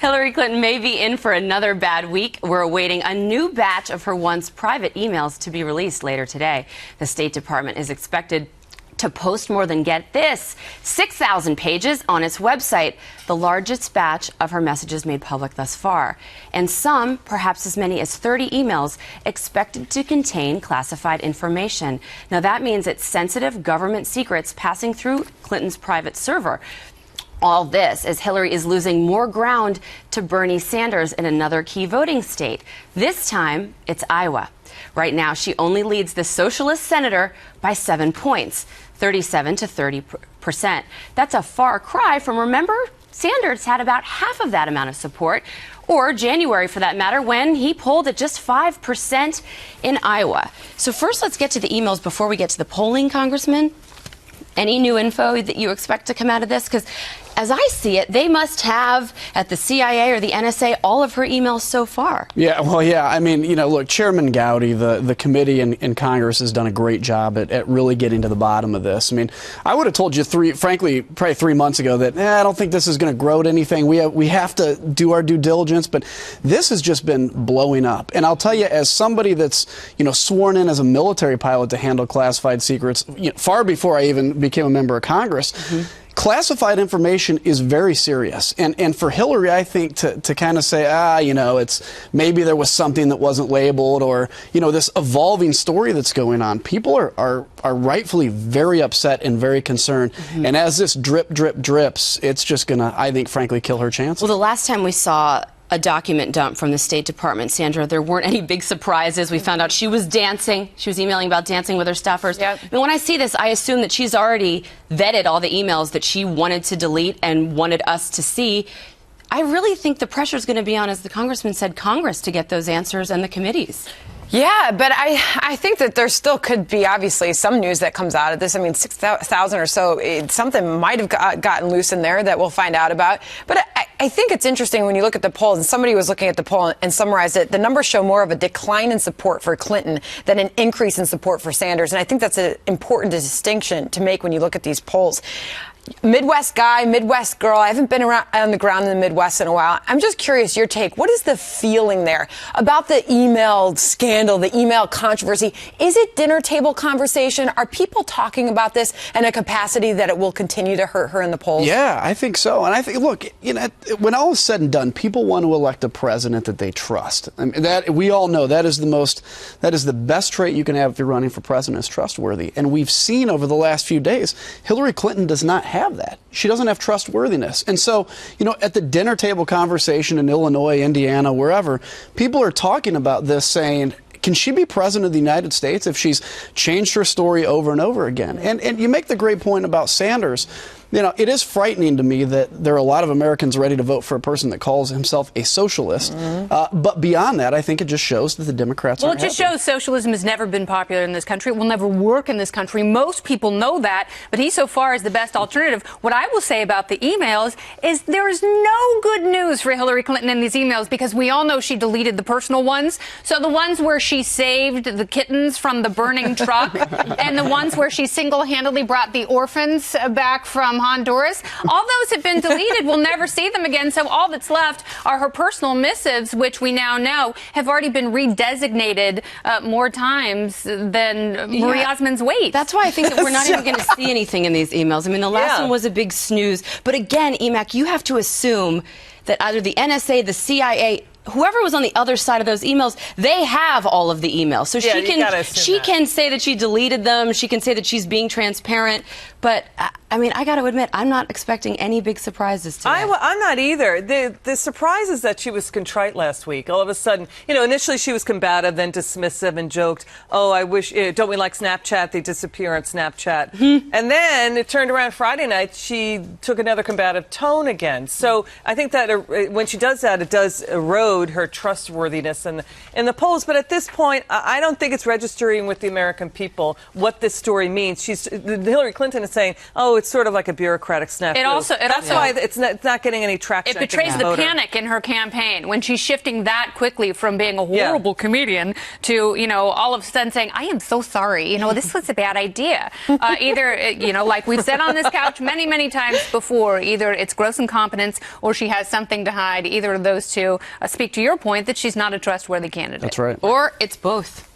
Hillary Clinton may be in for another bad week. We're awaiting a new batch of her once private emails to be released later today. The State Department is expected to post more than, get this, 6,000 pages on its website, the largest batch of her messages made public thus far. And some, perhaps as many as 30 emails, expected to contain classified information. Now that means it's sensitive government secrets passing through Clinton's private server. All this as Hillary is losing more ground to Bernie Sanders in another key voting state. This time, it's Iowa. Right now, she only leads the socialist senator by 7 points, 37 to 30%. That's a far cry from, remember, Sanders had about half of that amount of support, or January for that matter, when he polled at just 5% in Iowa. So first, let's get to the emails before we get to the polling, Congressman. Any new info that you expect to come out of this? Because as I see it, they must have, at the CIA or the NSA, all of her emails so far. Yeah, well, yeah. I mean, you know, look, Chairman Gowdy, the committee in Congress has done a great job at really getting to the bottom of this. I mean, I would have told you, frankly, probably 3 months ago that I don't think this is going to grow to anything. We have to do our due diligence, but this has just been blowing up. And I'll tell you, as somebody that's, you know, sworn in as a military pilot to handle classified secrets, far before I even became a member of Congress, classified information is very serious. And for Hillary, I think to kind of say, you know, it's maybe there was something that wasn't labeled, or, you know, this evolving story that's going on. People are rightfully very upset and very concerned. And as this drips, it's just going to, I think, frankly, kill her chances. Well, the last time we saw a document dump from the State Department, Sandra, there weren't any big surprises. We found out she was dancing. She was emailing about dancing with her staffers. Yep. I mean, when I see this, I assume that she's already vetted all the emails that she wanted to delete and wanted us to see. I really think the pressure is going to be on, as the congressman said, Congress to get those answers and the committees. Yeah, but I think that there still could be, obviously, some news that comes out of this. I mean, 6,000 or so, something might have gotten loose in there that we'll find out about. But I think it's interesting when you look at the polls, and somebody was looking at the poll and summarized it, the numbers show more of a decline in support for Clinton than an increase in support for Sanders. And I think that's an important distinction to make when you look at these polls. Midwest guy, Midwest girl. I haven't been around on the ground in the Midwest in a while. I'm just curious, your take. What is the feeling there about the email scandal, the email controversy? Is it dinner table conversation? Are people talking about this in a capacity that it will continue to hurt her in the polls? Yeah, I think so. And I think, look, you know, when all is said and done, people want to elect a president that they trust. I mean, that we all know that is the best trait you can have if you're running for president, is trustworthy. And we've seen over the last few days, Hillary Clinton does not have that. She doesn't have trustworthiness. And so, you know, at the dinner table conversation in Illinois, Indiana, wherever, people are talking about this, saying, can she be president of the United States if she's changed her story over and over again? And you make the great point about Sanders. You know, it is frightening to me that there are a lot of Americans ready to vote for a person that calls himself a socialist. But beyond that, I think it just shows that the Democrats Well, it just shows socialism has never been popular in this country. It will never work in this country. Most people know that, but he so far is the best alternative. What I will say about the emails is there is no good news for Hillary Clinton in these emails, because we all know she deleted the personal ones. So the ones where she saved the kittens from the burning truck and the ones where she single-handedly brought the orphans back from Honduras, all those have been deleted. We'll never see them again. So all that's left are her personal missives, which we now know have already been redesignated more times than Marie Osmond's weight. That's why I think that we're not even going to see anything in these emails. I mean, the last one was a big snooze. But again, Emac, you have to assume that either the NSA, the CIA, whoever was on the other side of those emails, they have all of the emails. So she can say that she deleted them. She can say that she's being transparent. But, I mean, I got to admit, I'm not expecting any big surprises today. I'm not either. The surprise is that she was contrite last week. All of a sudden, you know, initially she was combative, then dismissive and joked, oh, I wish, don't we like Snapchat? They disappear on Snapchat. And then it turned around Friday night, she took another combative tone again. So I think that when she does that, it does erode her trustworthiness in the polls. But at this point, I don't think it's registering with the American people what this story means. Hillary Clinton is saying, oh, it's sort of like a bureaucratic snafu. That's why it's not getting any traction. It betrays the panic in her campaign when she's shifting that quickly from being a horrible comedian to, you know, all of a sudden saying, I am so sorry. You know, this was a bad idea. Either, you know, like we've said on this couch many, many times before, either it's gross incompetence or she has some something to hide. Either of those two speak to your point that she's not a trustworthy candidate. That's right. Or it's both.